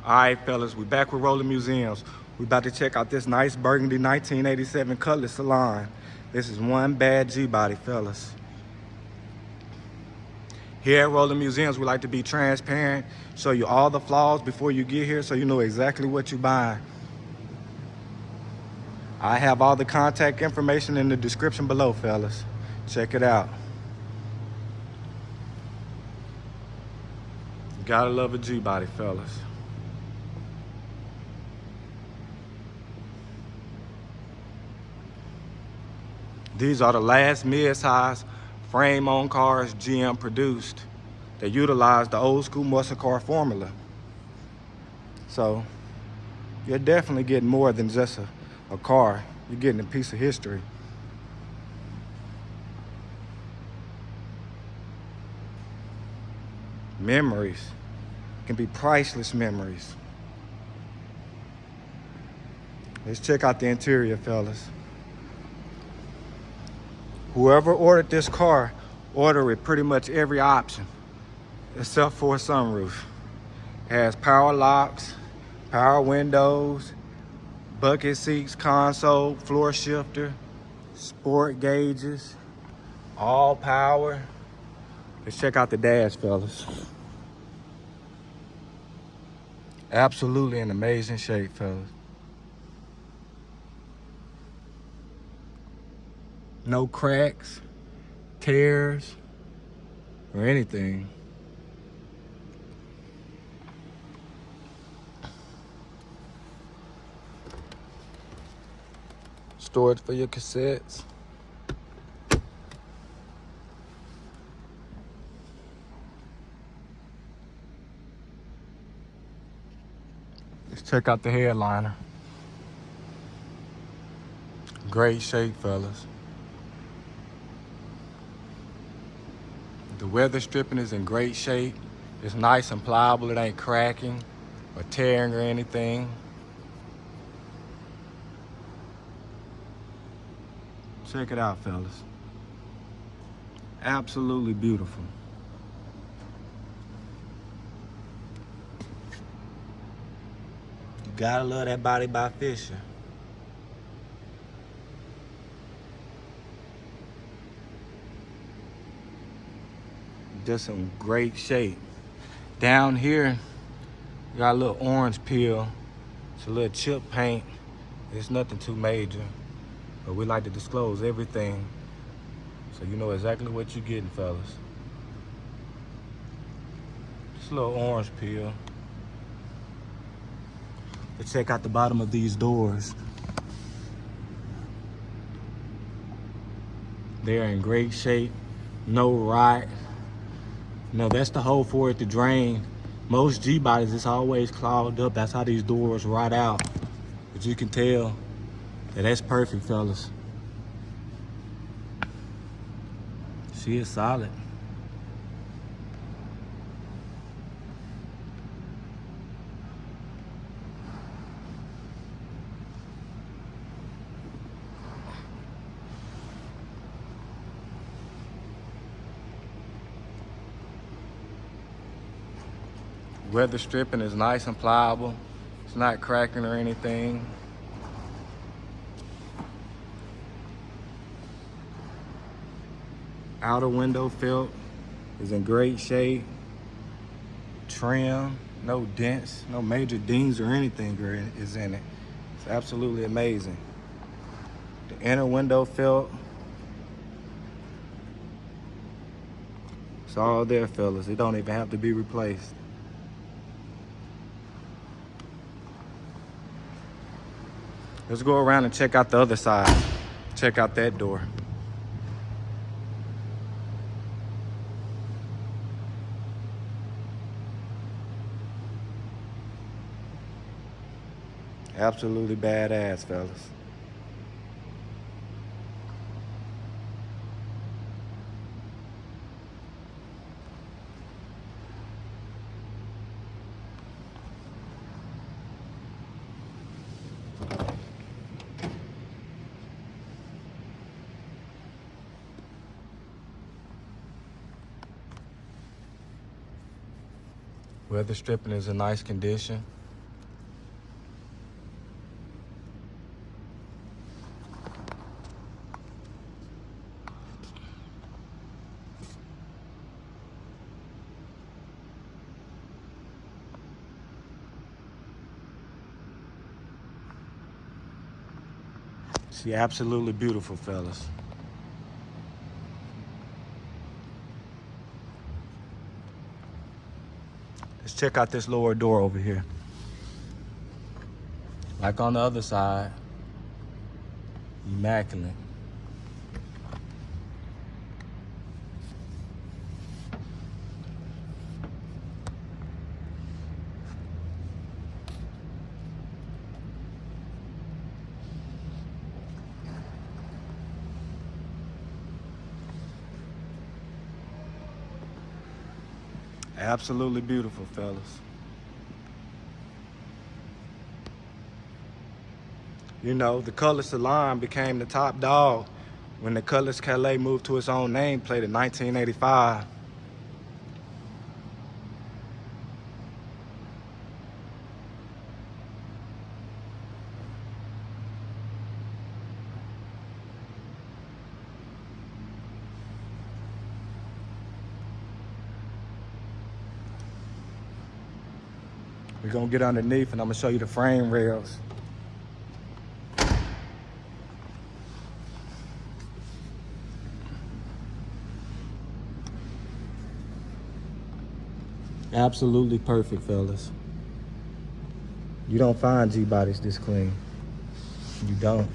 All right, fellas, we back with Rolling Museums. We about to check out this nice burgundy 1987 Cutlass Salon. This is one bad G-body, fellas. Here at Rolling Museums, we like to be transparent, show you all the flaws before you get here so you know exactly what you're buying. I have all the contact information in the description below, fellas. Check it out. Gotta love a G-body, fellas. These are the last mid-size frame-on cars GM produced. They utilize the old school muscle car formula. So you're definitely getting more than just a car. You're getting a piece of history. Memories can be priceless memories. Let's check out the interior, fellas. Whoever ordered this car ordered with pretty much every option except for a sunroof. It has power locks, power windows, bucket seats, console, floor shifter, sport gauges, all power. Let's check out the dash, fellas. Absolutely in amazing shape, fellas. No cracks, tears, or anything. Storage for your cassettes. Let's check out the headliner. Great shape, fellas. The weather stripping is in great shape. It's nice and pliable. It ain't cracking or tearing or anything. Check it out, fellas. Absolutely beautiful. You gotta love that body by Fisher. Just in great shape. Down here, you got a little orange peel. It's a little chip paint. It's nothing too major, but we like to disclose everything so you know exactly what you're getting, fellas. Just a little orange peel. Let's check out the bottom of these doors. They're in great shape, no rot. No, that's the hole for it to drain. Most G-bodies, it's always clogged up. That's how these doors rot out. But you can tell that that's perfect, fellas. See, it's solid. Weather stripping is nice and pliable. It's not cracking or anything. Outer window felt is in great shape. Trim, no dents, no major dings or anything is in it. It's absolutely amazing. The inner window felt, it's all there, fellas. It don't even have to be replaced. Let's go around and check out the other side. Check out that door. Absolutely badass, fellas. Weather stripping is in nice condition. She absolutely beautiful, fellas. Let's check out this lower door over here. Like on the other side, immaculate. Absolutely beautiful, fellas. You know, the Cutlass Salon became the top dog when the Cutlass Calais moved to its own nameplate in 1985. We're gonna get underneath and I'm gonna show you the frame rails. Absolutely perfect, fellas. You don't find G-bodies this clean. You don't.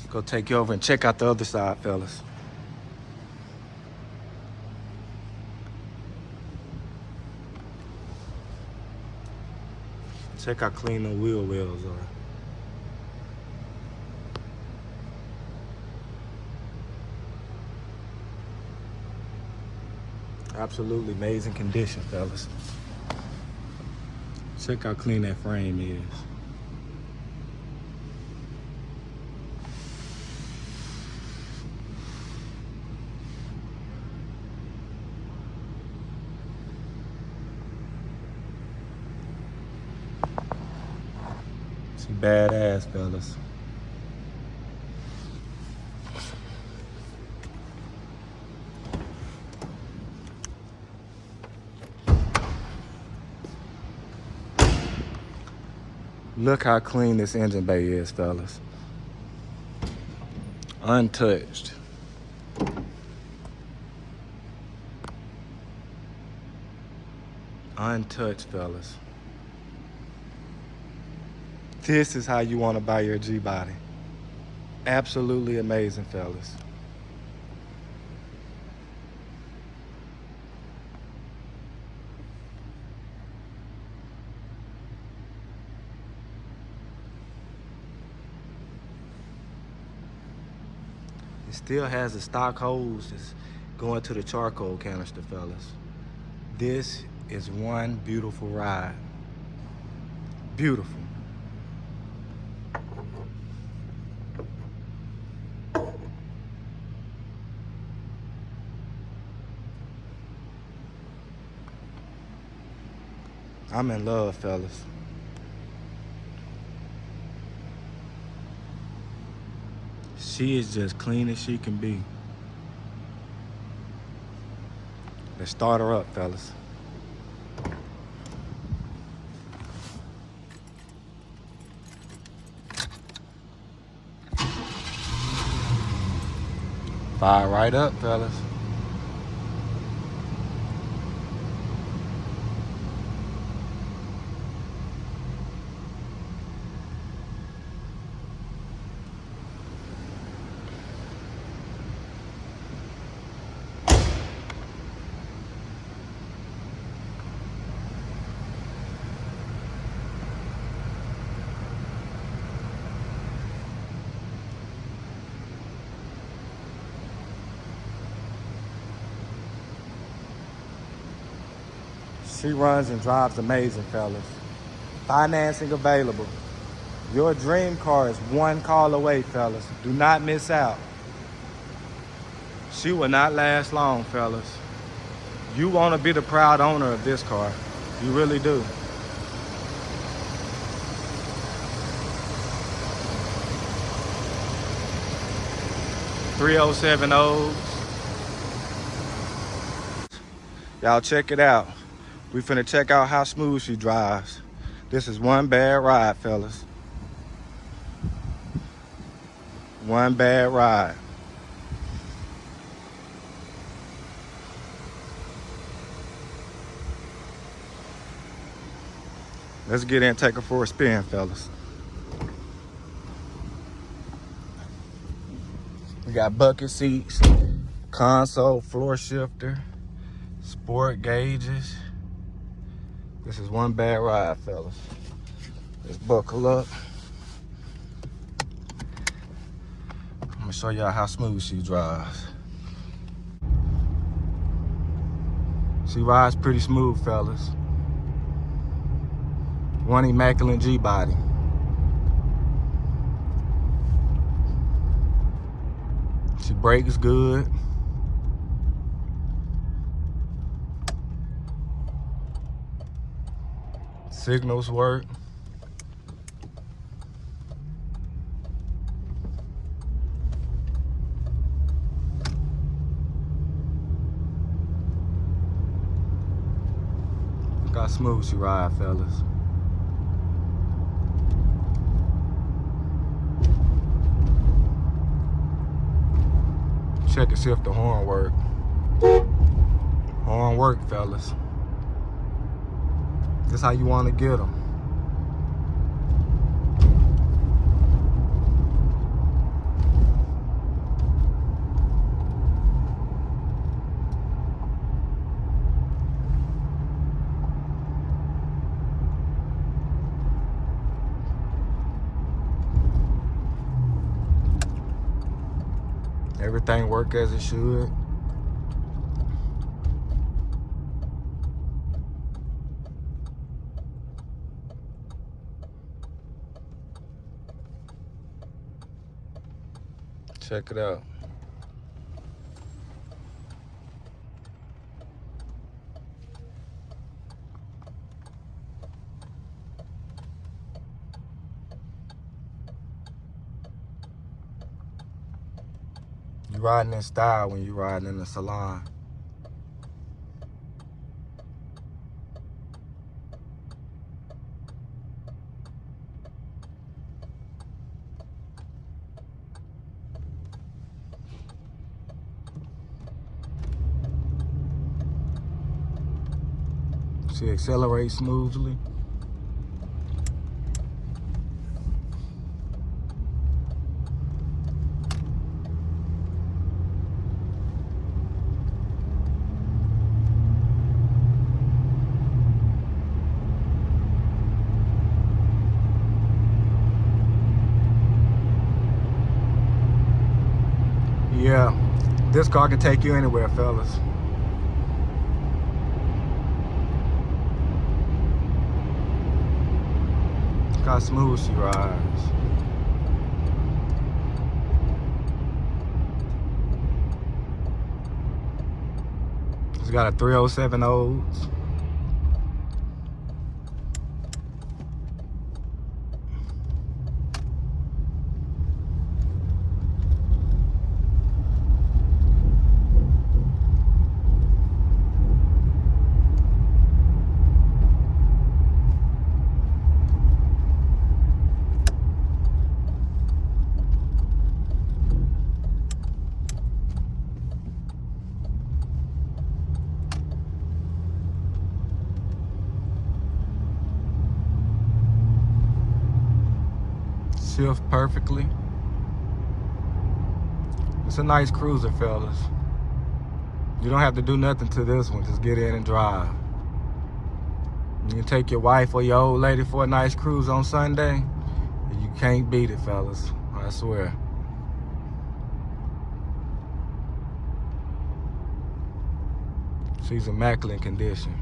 Go take you over and check out the other side, fellas. Check how clean the wheel wells are. Absolutely amazing condition, fellas. Check how clean that frame is. She badass, fellas. Look how clean this engine bay is, fellas. Untouched. Untouched, fellas. This is how you want to buy your G-body. Absolutely amazing, fellas. It still has the stock hose that's going to the charcoal canister, fellas. This is one beautiful ride. Beautiful. I'm in love, fellas. She is just clean as she can be. Let's start her up, fellas. Fire right up, fellas. She runs and drives amazing, fellas. Financing available. Your dream car is one call away, fellas. Do not miss out. She will not last long, fellas. You want to be the proud owner of this car. You really do. 3070s. Y'all check it out. We finna check out how smooth she drives. This is one bad ride, fellas. One bad ride. Let's get in and take her for a spin, fellas. We got bucket seats, console, floor shifter, sport gauges. This is one bad ride, fellas. Let's buckle up. I'm gonna show y'all how smooth she drives. She rides pretty smooth, fellas. One immaculate G-body. She brakes good. Signals work. Look how smooth she ride, fellas. Check and see if the horn work. Horn work, fellas. This how you want to get them. Everything work as it should. Check it out. You riding in style when you riding in the Salon. She accelerates smoothly. Yeah, this car can take you anywhere, fellas. Look how smooth she rides. It's got a 3070s. Shift perfectly. It's a nice cruiser, fellas. You don't have to do nothing to this one. Just get in and drive. You can take your wife or your old lady for a nice cruise on Sunday. You can't beat it, fellas. I swear. She's immaculate condition.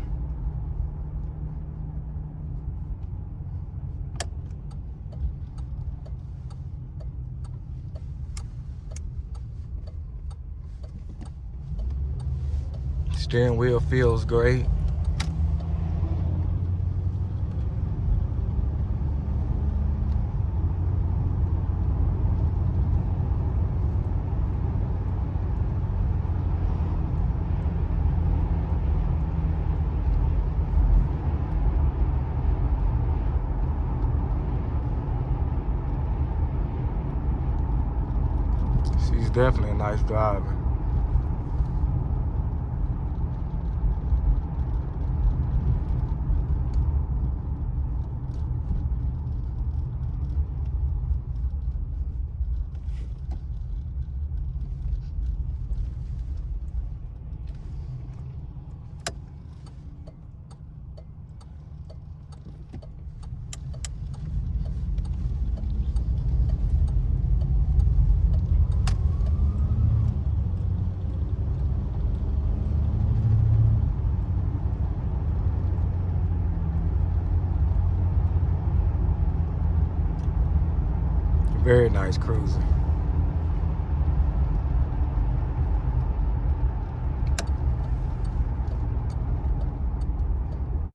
Steering wheel feels great. He's definitely a nice driver. Very nice cruiser.